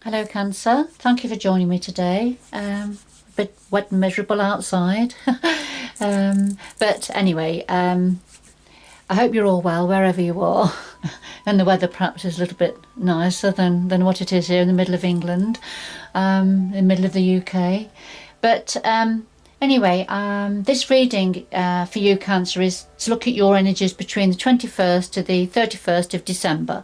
Hello Cancer, thank you for joining me today. A bit wet and miserable outside. But anyway, I hope you're all well wherever you are. And the weather perhaps is a little bit nicer than what it is here in the middle of England, in the middle of the UK. But anyway, this reading for you Cancer is to look at your energies between the 21st to the 31st of December,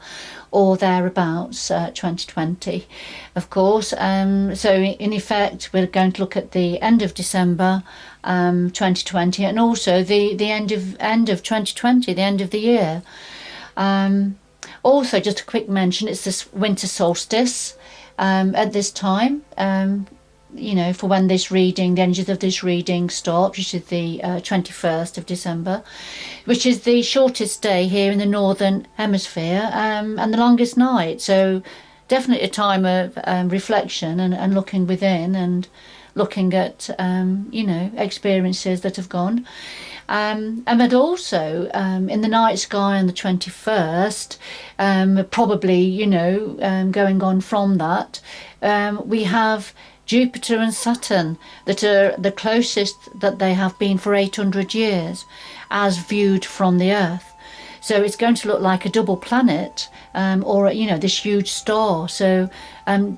or thereabouts, 2020, of course. So in effect, we're going to look at the end of December 2020, and also the end of 2020, the end of the year. Also, just a quick mention, it's this winter solstice at this time. You know, for when this reading, the energies of this reading starts, which is the 21st of December, which is the shortest day here in the northern hemisphere, and the longest night. So definitely a time of reflection and looking within and looking at you know, experiences that have gone. But also in the night sky on the 21st, probably, you know, going on from that, we have Jupiter and Saturn that are the closest that they have been for 800 years as viewed from the Earth. So it's going to look like a double planet, or, you know, this huge star. So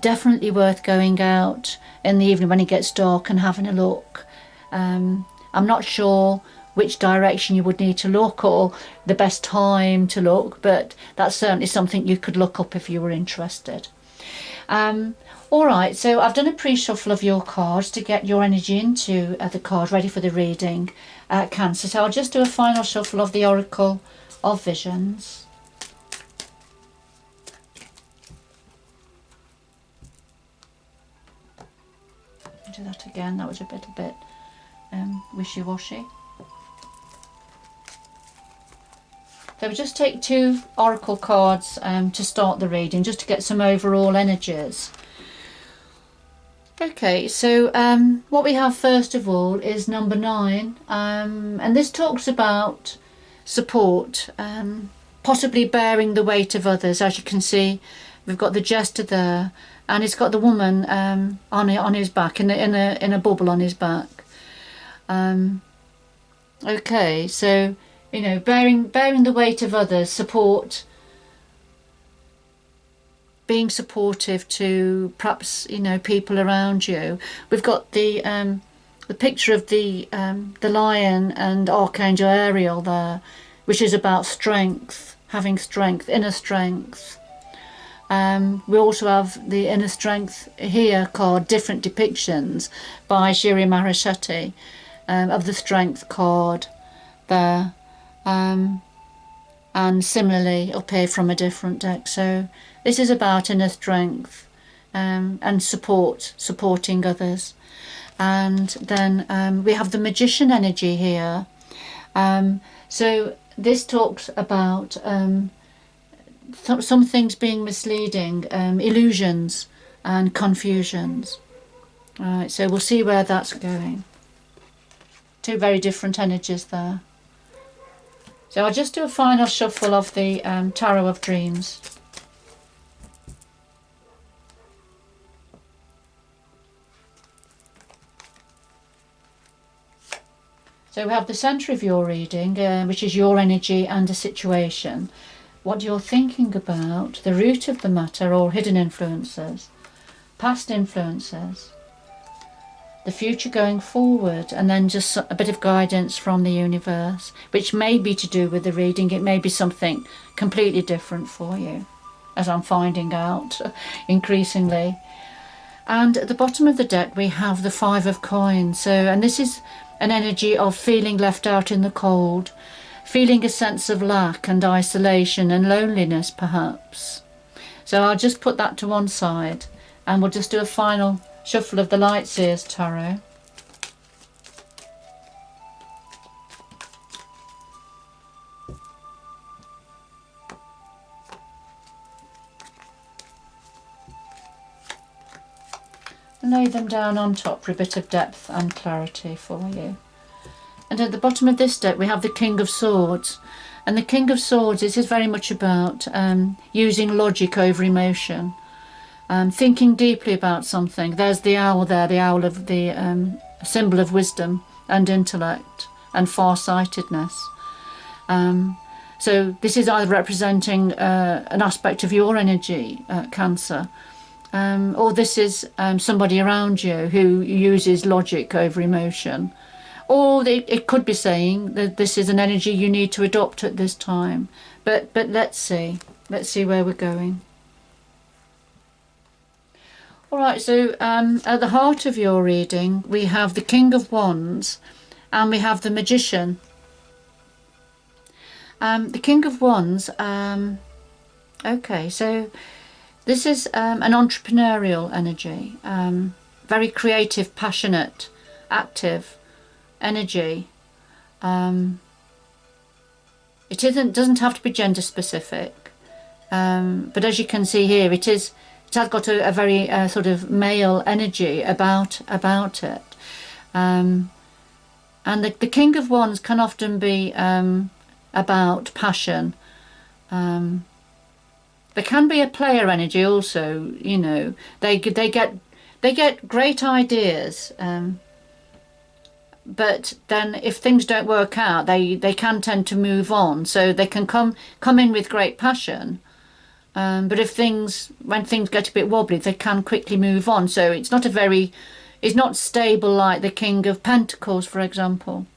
definitely worth going out in the evening when it gets dark and having a look. I'm not sure which direction you would need to look or the best time to look, but that's certainly something you could look up if you were interested. Alright, so I've done a pre-shuffle of your cards to get your energy into the card ready for the reading, Cancer. So I'll just do a final shuffle of the Oracle of Visions. Do that again, that was a little bit wishy-washy. So we just take two Oracle cards to start the reading, just to get some overall energies. Okay, so what we have first of all is number 9, and this talks about support, possibly bearing the weight of others. As you can see, we've got the jester there, and he's got the woman on his back, in a bubble on his back. Okay, so, you know, bearing the weight of others, support, being supportive to perhaps, you know, people around you. We've got the picture of the lion and Archangel Ariel there, which is about strength, having strength, inner strength. We also have the inner strength here card, different depictions by Shiri Maharashi, of the strength card there, and similarly up here from a different deck. So this is about inner strength and supporting others. And then we have the magician energy here. So this talks about some things being misleading, illusions and confusions. Alright, so we'll see where that's going. Two very different energies there. So I'll just do a final shuffle of the Tarot of Dreams. So we have the centre of your reading, which is your energy and a situation, what you're thinking about, the root of the matter or hidden influences, past influences, the future going forward, and then just a bit of guidance from the universe, which may be to do with the reading. It may be something completely different for you, as I'm finding out increasingly. And at the bottom of the deck we have the 5 of coins. So, and this is an energy of feeling left out in the cold, feeling a sense of lack and isolation and loneliness perhaps. So I'll just put that to one side and we'll just do a final shuffle of the Light Seers Tarot. And lay them down on top for a bit of depth and clarity for you. And at the bottom of this deck we have the King of Swords. And the King of Swords, this is very much about using logic over emotion. thinking deeply about something. There's the owl there, the owl of the symbol of wisdom and intellect and farsightedness. So this is either representing an aspect of your energy, Cancer, or this is somebody around you who uses logic over emotion. Or it could be saying that this is an energy you need to adopt at this time. But let's see where we're going. All right, so at the heart of your reading, we have the King of Wands and we have the Magician. The King of Wands, okay, so this is an entrepreneurial energy, very creative, passionate, active energy. It doesn't have to be gender specific, but as you can see here, it has got a very sort of male energy about it. And the King of Wands can often be about passion. There can be a player energy also, you know. They get great ideas, but then if things don't work out, they can tend to move on. So they can come in with great passion, but when things get a bit wobbly, they can quickly move on. So it's not stable like the King of Pentacles, for example.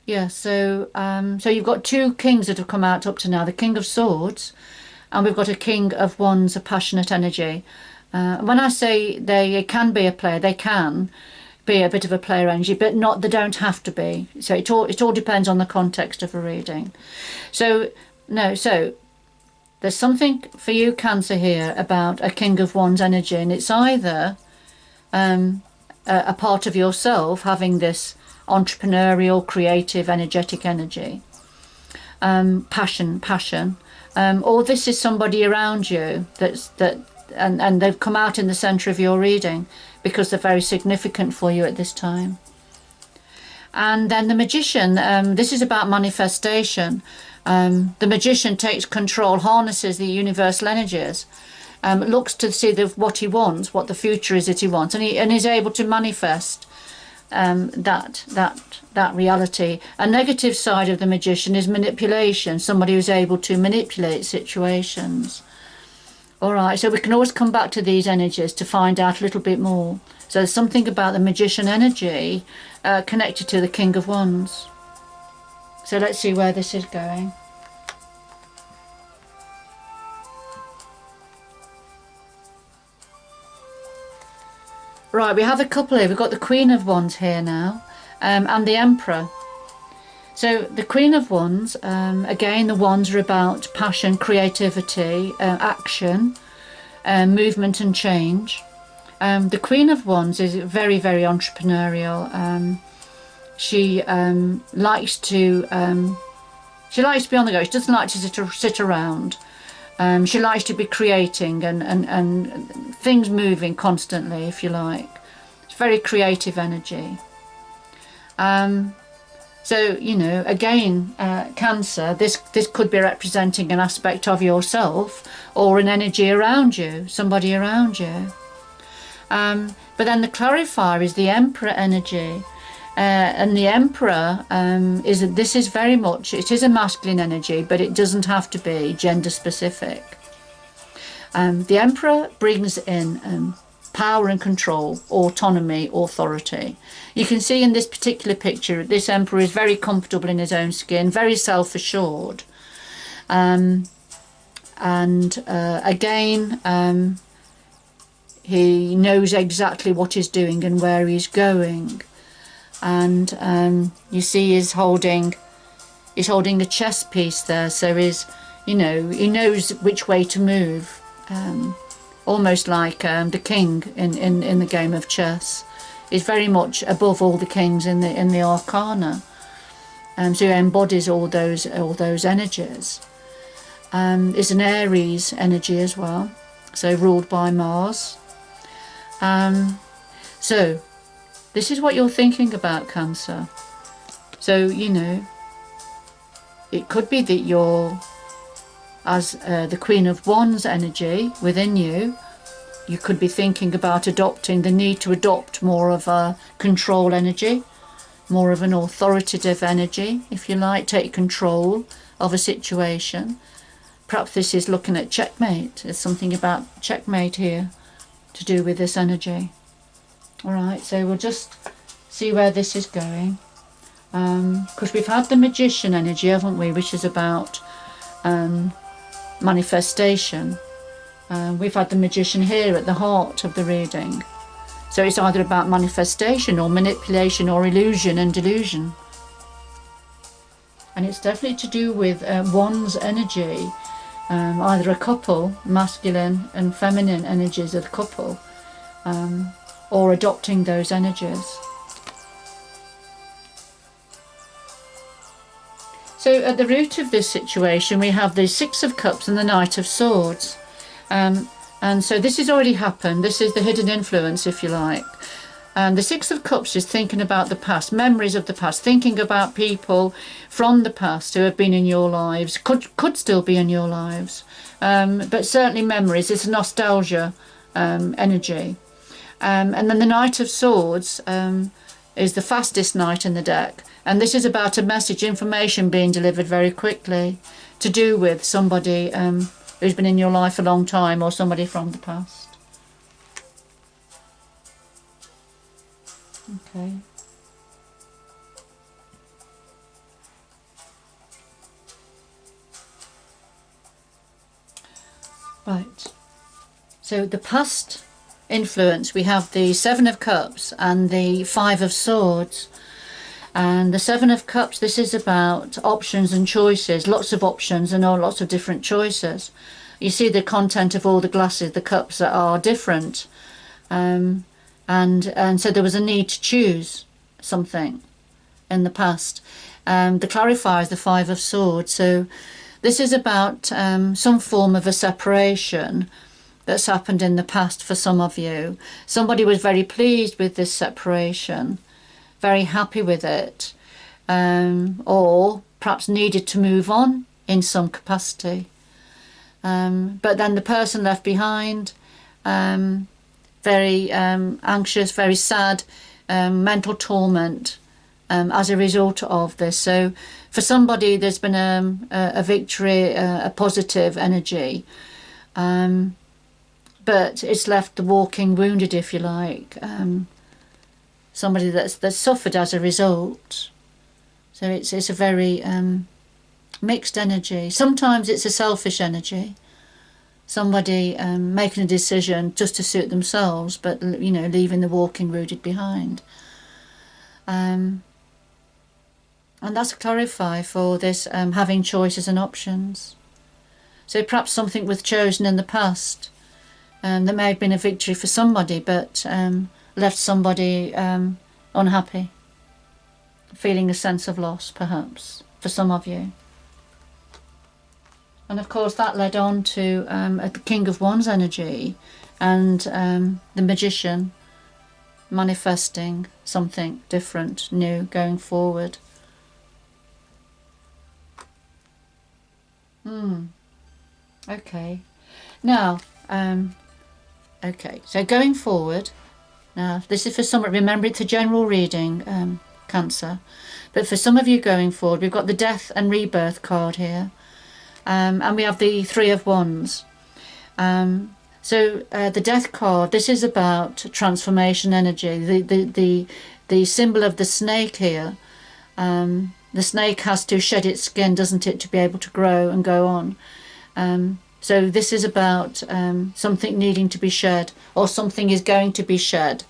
Yeah, so you've got two kings that have come out up to now, the King of Swords, and we've got a King of Wands, a passionate energy. When I say they can be a player, they can be a bit of a player energy, but they don't have to be. So it all depends on the context of a reading. So there's something for you, Cancer, here about a King of Wands energy, and it's either a part of yourself having this entrepreneurial, creative, energetic energy, passion, or this is somebody around you and they've come out in the centre of your reading because they're very significant for you at this time. And then the Magician, this is about manifestation. The Magician takes control, harnesses the universal energies, looks to see what he wants, what the future is that he wants, and is able to manifest that reality. A negative side of the Magician is manipulation, somebody who's able to manipulate situations. All right, so we can always come back to these energies to find out a little bit more. So there's something about the Magician energy connected to the King of Wands. So let's see where this is going. Right, we have a couple here. We've got the Queen of Wands here now, and the Emperor. So the Queen of Wands, again, the wands are about passion, creativity, action, movement and change. The Queen of Wands is very, very entrepreneurial. She likes to be on the go. She doesn't like to sit around. She likes to be creating and things moving constantly, if you like. It's very creative energy. So, you know, again, Cancer, this could be representing an aspect of yourself or an energy around you, somebody around you. But then the clarifier is the Emperor energy. And the Emperor this is very much, it is a masculine energy, but it doesn't have to be gender specific. The Emperor brings in power and control, autonomy, authority. You can see in this particular picture, this Emperor is very comfortable in his own skin, very self-assured. Again, he knows exactly what he's doing and where he's going. And you see he's holding a chess piece there, so he knows which way to move, almost like the king in the game of chess is very much above all the kings in the arcana, so he embodies all those energies. It's an Aries energy as well, so ruled by Mars. So this is what you're thinking about, Cancer. So, you know, it could be that you're as the Queen of Wands energy within you. You could be thinking about adopting the need to adopt more of a control energy, more of an authoritative energy, if you like, take control of a situation. Perhaps this is looking at checkmate. There's something about checkmate here to do with this energy. All right, so we'll just see where this is going. Because we've had the Magician energy, haven't we, which is about manifestation. We've had the Magician here at the heart of the reading. So it's either about manifestation or manipulation or illusion and delusion. And it's definitely to do with one's energy, either a couple, masculine and feminine energies of the couple, or adopting those energies. So at the root of this situation we have the Six of Cups and the Knight of Swords. And so this has already happened. This is the hidden influence, if you like. The Six of Cups is thinking about the past, memories of the past, thinking about people from the past who have been in your lives, could still be in your lives, but certainly memories. It's nostalgia energy. And then the Knight of Swords is the fastest knight in the deck. And this is about a message, information being delivered very quickly, to do with somebody who's been in your life a long time or somebody from the past. Okay. Right. So the past influence, we have the Seven of Cups and the Five of Swords. And the Seven of Cups, this is about options and choices, lots of options and lots of different choices. You see the content of all the glasses, the cups that are different. And so there was a need to choose something in the past. The clarifier is the Five of Swords. So this is about some form of a separation that's happened in the past for some of you. Somebody was very pleased with this separation, very happy with it, or perhaps needed to move on in some capacity. But then the person left behind, very anxious, very sad, mental torment as a result of this. So for somebody there's been a victory, a positive energy, but it's left the walking wounded, if you like. Somebody that's suffered as a result. So it's a very mixed energy. Sometimes it's a selfish energy, somebody making a decision just to suit themselves, but leaving the walking wounded behind. And that's a clarify for this having choices and options. So perhaps something was chosen in the past that may have been a victory for somebody, but left somebody unhappy, feeling a sense of loss, perhaps, for some of you. And of course that led on to the King of Wands energy and the Magician manifesting something different, new, going forward. Okay. Now, okay, so going forward, now this is for some, remember it's a general reading, Cancer, but for some of you going forward, we've got the Death and Rebirth card here, and we have the Three of Wands. So the Death card, this is about transformation energy. The symbol of the snake here, the snake has to shed its skin, doesn't it, to be able to grow and go on. So this is about something needing to be shed, or something is going to be shed,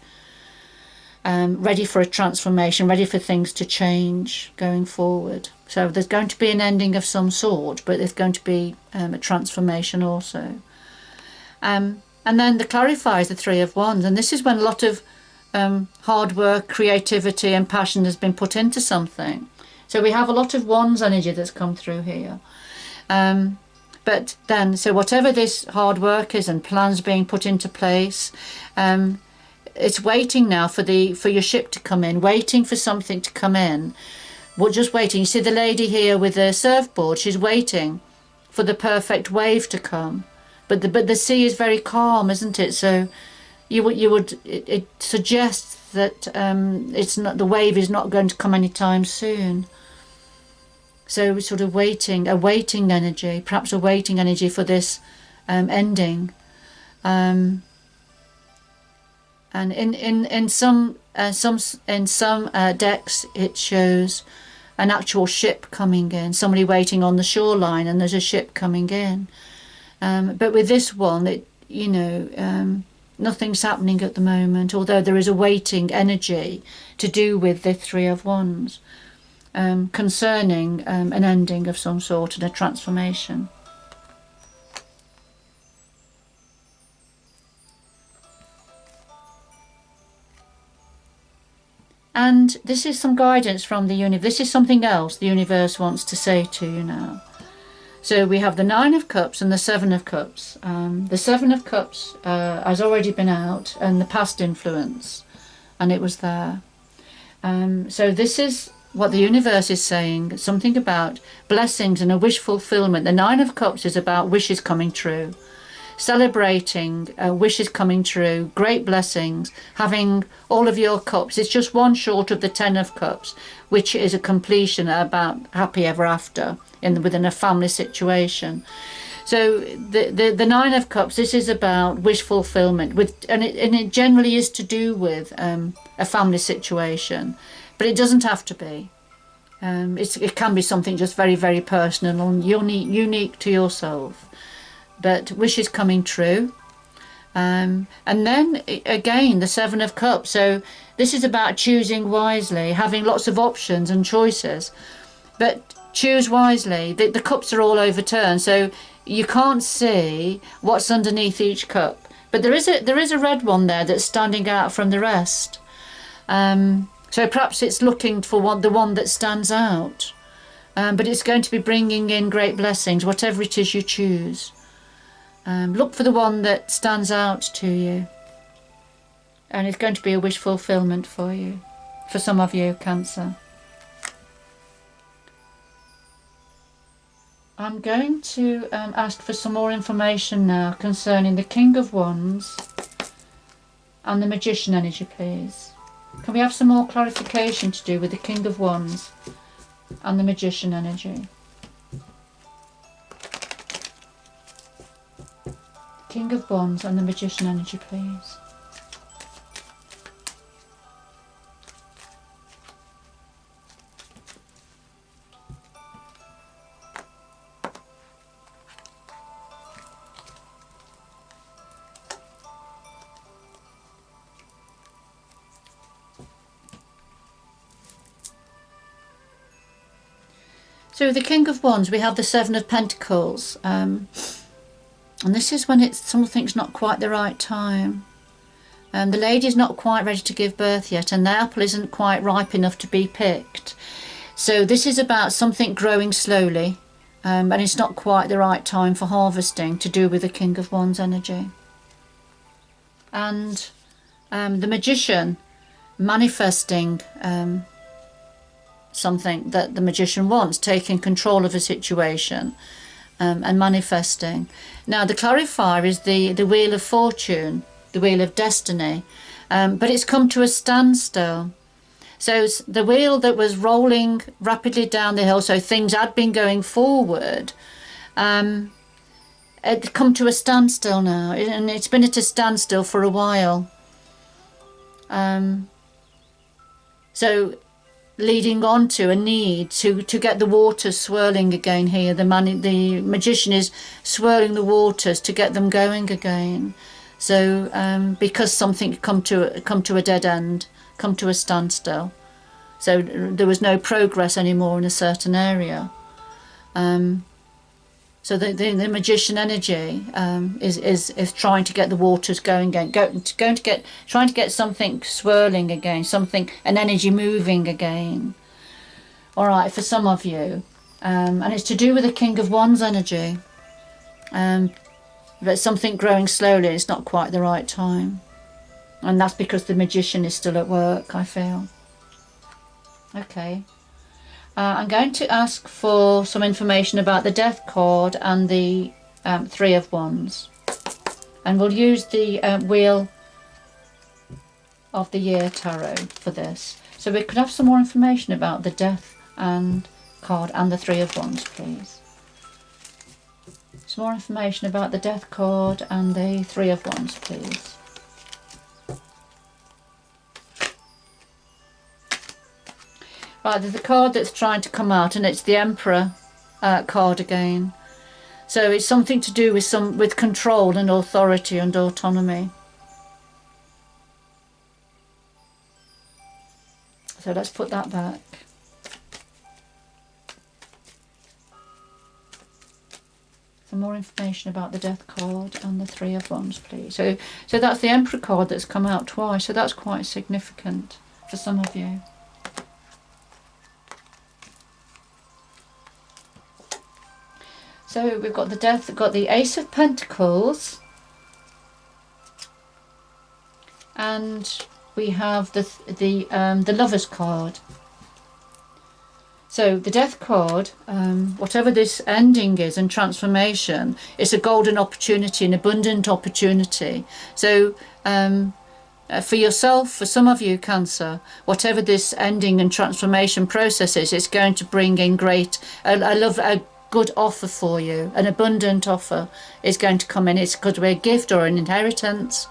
ready for a transformation, ready for things to change going forward. So there's going to be an ending of some sort, but there's going to be a transformation also. And then the clarifier is the Three of Wands, and this is when a lot of hard work, creativity and passion has been put into something. So we have a lot of Wands energy that's come through here. But then, so whatever this hard work is and plans being put into place, it's waiting now for your ship to come in, waiting for something to come in. We're just waiting. You see the lady here with the surfboard, she's waiting for the perfect wave to come. But the sea is very calm, isn't it? So it suggests that it's not, the wave is not going to come anytime soon. So we're sort of waiting, a waiting energy, perhaps a waiting energy for this ending. And in some decks it shows an actual ship coming in, somebody waiting on the shoreline, and there's a ship coming in. But with this one, nothing's happening at the moment, although there is a waiting energy to do with the Three of Wands, concerning an ending of some sort and a transformation. And this is some guidance from the universe. This is something else the universe wants to say to you now. So we have the Nine of Cups and the Seven of Cups. The Seven of Cups has already been out, and the past influence, and it was there. So this is what the universe is saying, something about blessings and a wish fulfillment. The Nine of Cups is about wishes coming true, celebrating wishes coming true, great blessings, having all of your cups. It's just one short of the Ten of Cups, which is a completion about happy ever after within a family situation. So the Nine of Cups, this is about wish fulfillment, and it generally is to do with a family situation, but it doesn't have to be. It can be something just very, very personal and unique to yourself. But wishes coming true. And then again, the Seven of Cups. So this is about choosing wisely, having lots of options and choices, but choose wisely. The cups are all overturned, so you can't see what's underneath each cup. But there is a red one there that's standing out from the rest. So perhaps it's looking for the one that stands out. But it's going to be bringing in great blessings, whatever it is you choose. Look for the one that stands out to you, and it's going to be a wish fulfillment for you, for some of you, Cancer. I'm going to ask for some more information now concerning the King of Wands and the Magician energy, please. Can we have some more clarification to do with the King of Wands and the Magician energy? King of Wands and the Magician energy, please. So with the King of Wands, we have the Seven of Pentacles. And this is when something's not quite the right time. The lady's not quite ready to give birth yet, and the apple isn't quite ripe enough to be picked. So this is about something growing slowly, and it's not quite the right time for harvesting, to do with the King of Wands energy. And the Magician manifesting something that the Magician wants, taking control of a situation. And manifesting. Now the clarifier is the Wheel of Fortune, the Wheel of Destiny, but it's come to a standstill. So the wheel that was rolling rapidly down the hill, so things had been going forward, it's come to a standstill now, and it's been at a standstill for a while. So leading on to a need to get the waters swirling again here. The Magician is swirling the waters to get them going again. So because something come to a dead end, come to a standstill. So there was no progress anymore in a certain area. So the Magician energy is trying to get the waters going again, trying to get something swirling again, an energy moving again. All right, for some of you, and it's to do with the King of Wands energy. But something growing slowly. It's not quite the right time, and that's because the Magician is still at work, I feel. Okay. I'm going to ask for some information about the Death card and the Three of Wands. And we'll use the Wheel of the Year Tarot for this. So we could have some more information about the Death and card and the Three of Wands, please. Some more information about the Death card and the Three of Wands, please. Right, there's a card that's trying to come out, and it's the Emperor card again. So it's something to do with control and authority and autonomy. So let's put that back. Some more information about the Death card and the Three of Wands, please. So that's the Emperor card that's come out twice. So that's quite significant for some of you. So we've got the Death, we've got the Ace of Pentacles, and we have the Lovers card. So the Death card, whatever this ending is and transformation, it's a golden opportunity, an abundant opportunity. So for yourself, for some of you, Cancer, whatever this ending and transformation process is, it's going to bring in a good offer for you. An abundant offer is going to come in. It's going to be a gift or an inheritance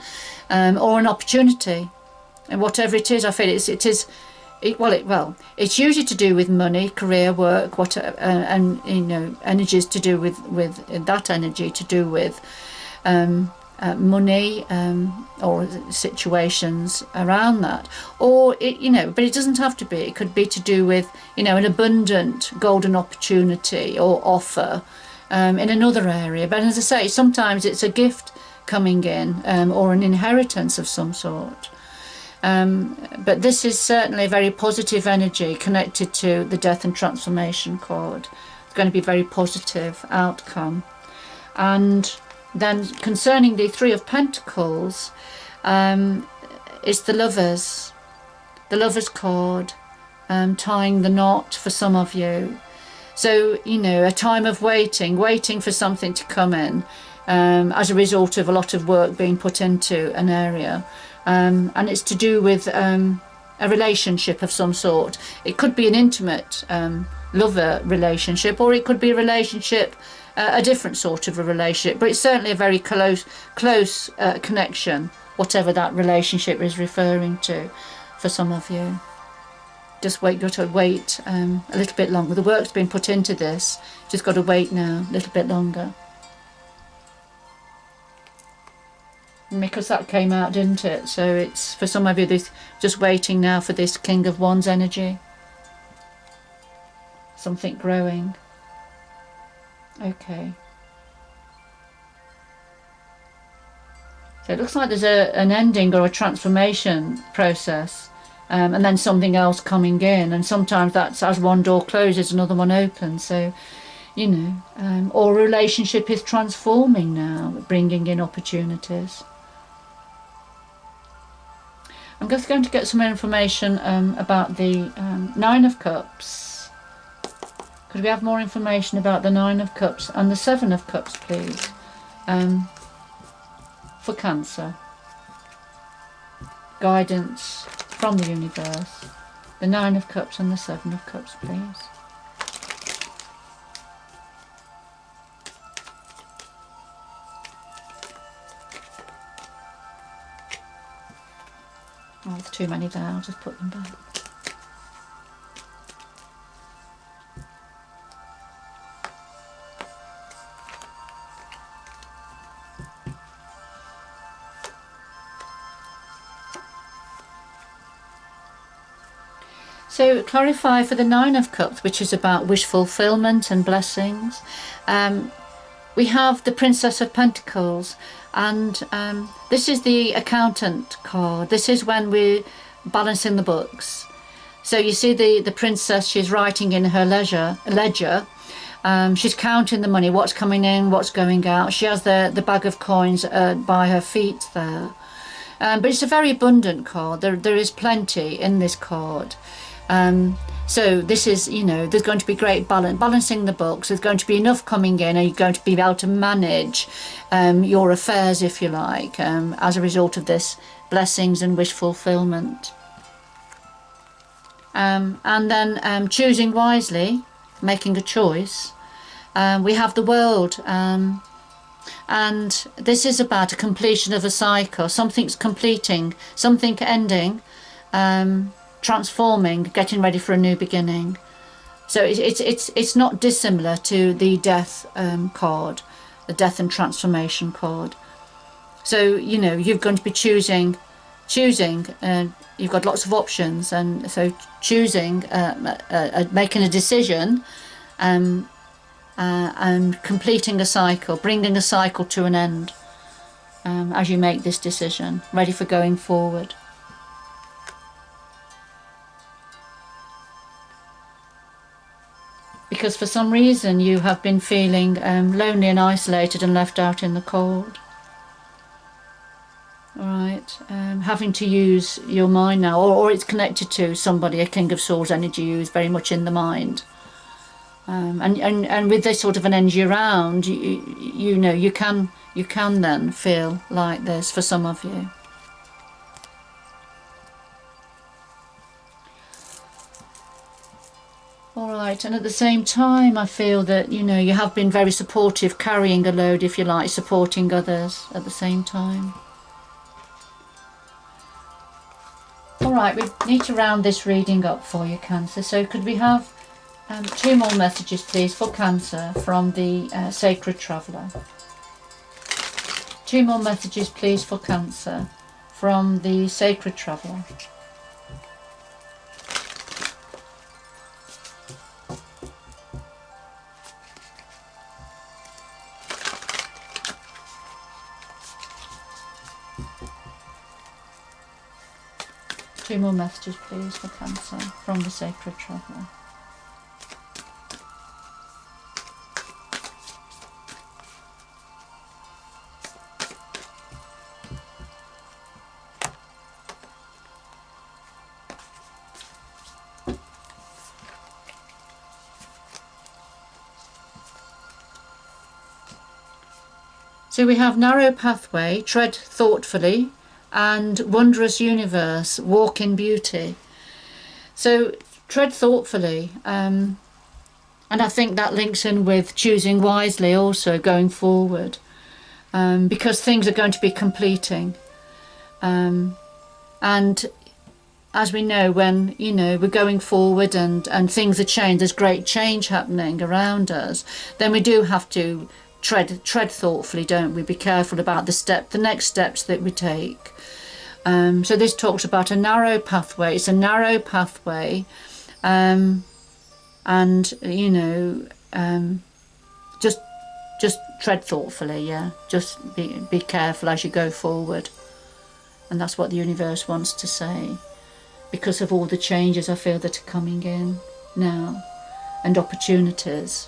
or an opportunity, and whatever it is, I feel it's usually to do with money, career, work, whatever, and energies to do with that energy to do with money or situations around that, or but it doesn't have to be. It could be to do with an abundant golden opportunity or offer in another area. But as I say, sometimes it's a gift coming in or an inheritance of some sort. But this is certainly a very positive energy connected to the Death and Transformation card. It's going to be a very positive outcome. And then concerning the Three of Pentacles, it's the Lovers card, tying the knot for some of you. So, a time of waiting for something to come in as a result of a lot of work being put into an area. And it's to do with a relationship of some sort. It could be an intimate lover relationship, or it could be a relationship, a different sort of a relationship, but it's certainly a very close connection, whatever that relationship is referring to for some of you. Got to wait a little bit longer. The work's been put into this, just got to wait now a little bit longer. Because that came out, didn't it? So it's for some of you, this just waiting now for this King of Wands energy. Something growing. Okay. So it looks like there's an ending or a transformation process, and then something else coming in. And sometimes that's as one door closes, another one opens. So, or a relationship is transforming now, bringing in opportunities. I'm just going to get some information about the Nine of Cups. Could we have more information about the Nine of Cups and the Seven of Cups, please, for Cancer? Guidance from the universe. The Nine of Cups and the Seven of Cups, please. Oh, there's too many there, I'll just put them back. So clarify for the Nine of Cups, which is about wish fulfillment and blessings. We have the Princess of Pentacles, and this is the accountant card. This is when we're balancing the books. So you see the princess, she's writing in her ledger. She's counting the money, what's coming in, what's going out. She has the bag of coins by her feet there. But it's a very abundant card. There is plenty in this card. So this is, you know, there's going to be great balancing the books. There's going to be enough coming in, and you're going to be able to manage your affairs, if you like, as a result of this blessings and wish fulfillment. And then choosing wisely, making a choice. We have the world, and this is about a completion of a cycle. Something's completing, something ending, transforming, getting ready for a new beginning. So it's not dissimilar to the death card, the death and transformation card. So, you know, you're going to be choosing, you've got lots of options, and so choosing, making a decision, and completing a cycle, bringing a cycle to an end, as you make this decision, ready for going forward. Because for some reason you have been feeling lonely and isolated and left out in the cold. Alright, having to use your mind now, or it's connected to somebody, a King of Swords energy who's very much in the mind. And with this sort of an energy around, you know, you can then feel like this for some of you. Alright, and at the same time I feel that, you know, you have been very supportive, carrying a load, if you like, supporting others at the same time. Alright, we need to round this reading up for you, Cancer. So could we have 2 more messages, please, for Cancer from the Sacred Traveller? 2 more messages, please, for Cancer from the Sacred Traveller. Two more messages, please, for Cancer from the Sacred Traveller. So we have narrow pathway, tread thoughtfully, and wondrous universe, walk in beauty. So tread thoughtfully, and I think that links in with choosing wisely also going forward, because things are going to be completing, and as we know, when, you know, we're going forward and things are changed, there's great change happening around us, then we do have to tread thoughtfully, don't we? Be careful about the next steps that we take. So this talks about a narrow pathway. It's a narrow pathway, and you know, just tread thoughtfully. Yeah, just be careful as you go forward, and that's what the universe wants to say, because of all the changes I feel that are coming in now, and opportunities.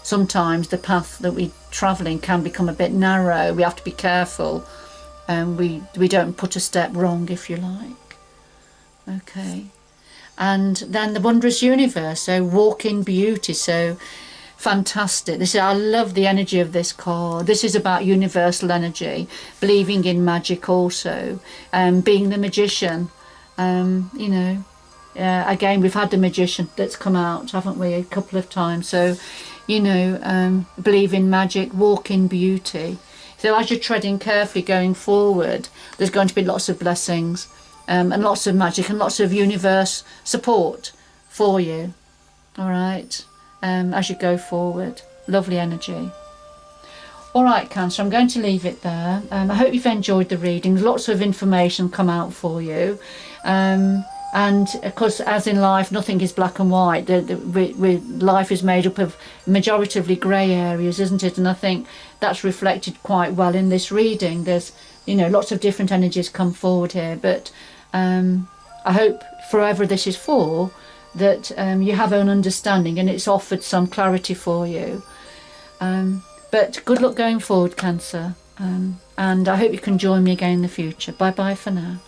Sometimes the path that we're travelling can become a bit narrow. We have to be careful, and we don't put a step wrong, if you like. Okay, and then the wondrous universe. So walk in beauty. So fantastic. I love the energy of this card. This is about universal energy, believing in magic also, being the magician. You know. Again, we've had the magician that's come out, haven't we, a couple of times. So, you know, believe in magic, walk in beauty. So as you're treading carefully going forward, there's going to be lots of blessings, and lots of magic and lots of universe support for you. All right, as you go forward. Lovely energy. All right, Cancer, I'm going to leave it there. I hope you've enjoyed the reading. Lots of information come out for you. And of course, as in life, nothing is black and white. Life is made up of majoritively grey areas, isn't it? And I think that's reflected quite well in this reading. There's, you know, lots of different energies come forward here. But I hope, for whoever this is for, that you have an understanding and it's offered some clarity for you. But good luck going forward, Cancer. And I hope you can join me again in the future. Bye-bye for now.